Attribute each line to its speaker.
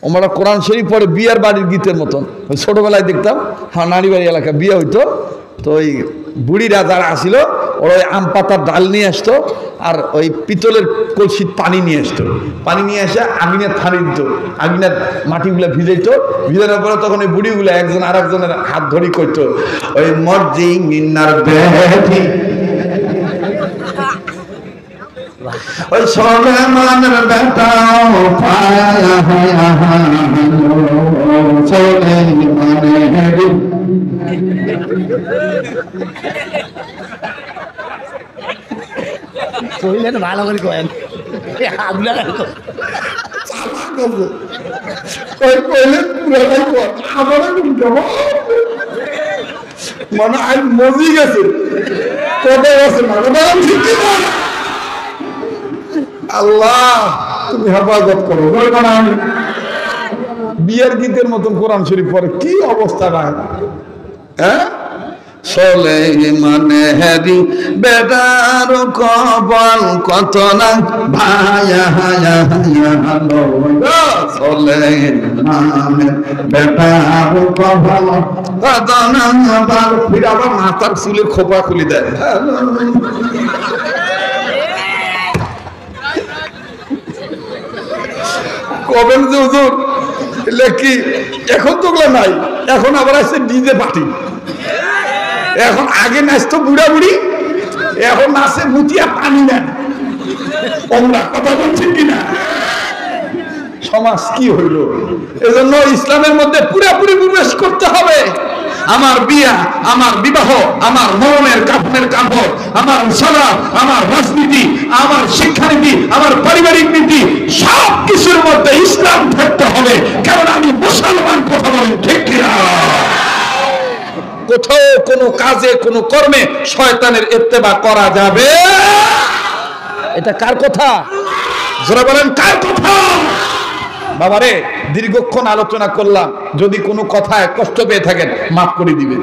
Speaker 1: আমরা কোরআন শরীফ পড়ে বিয়ার বাড়ির গীতের মতন। ওই ছোটোবেলায় দেখতাম হ্যাঁ নারী বাড়ি এলাকা বিয়ে হইতো, তো ওই বুড়িরা যারা আসিল ওরা ওই আম পাতার ডাল নিয়ে আসতো আর ওই পিতলের কলসির পানি নিয়ে আসতো, পানি নিয়ে এসে আগুনের থানি দিত, আগুনের মাটিগুলো ভিজাইতো, ভিজানোর পরে তখন ওই বুড়িগুলো একজন আর একজনের হাত ধরি করতো ওই মর্জিং ইন্নার বেটি ওই সোলেমানের বেটাও পায়া সোলেমানের
Speaker 2: কইলেন ভালো করে কয়েন
Speaker 1: মানে আজ মজি গেছে কোথায় আছে আল্লাহ তুমি হেফাজত করো। বিয়ের গীতের মতন কোরআন শরীফ পড়ে কি অবস্থা ভাই, হ্যাঁ? সোলেমানে হেরি বেটার কবল কত না ভায়া সোলেমানে বেটার কবল কত না ফির আবার মাথার চুলে খোপা খুলে দেয়। কবেন যে হুজুর কি এখন তো ওগুলো নাই, এখন আবার আসছে ডিজে পার্টি। এখন আগে নাচতো বুড়া বুড়ি, এখন নাচে মুতিয়া পানি নেন। তোমরা কথা বলছেন কিনা? সমাজ কি হইল? এজন্য ইসলামের মধ্যে পুরোপুরি প্রবেশ করতে হবে। আমার বিয়া, আমার বিবাহ, আমার মরণের কাফনের কাপড়, আমার সালাত, আমার রাজনীতি, আমার শিক্ষানীতি, আমার পারিবারিক নীতি সব কিছুর মধ্যে ইসলাম থাকতে হবে। কারণ আমি মুসলমান, কথা বলেন ঠিক কিনা? কোথাও কোনো কাজে কোনো কর্মে শয়তানের ইত্তেবা করা যাবে। এটা কার কথা? যারা বলেন কার কথা? বাবারে দীর্ঘক্ষণ আলোচনা করলাম, যদি কোনো কথায় কষ্ট পেয়ে থাকেন মাফ করে দিবেন।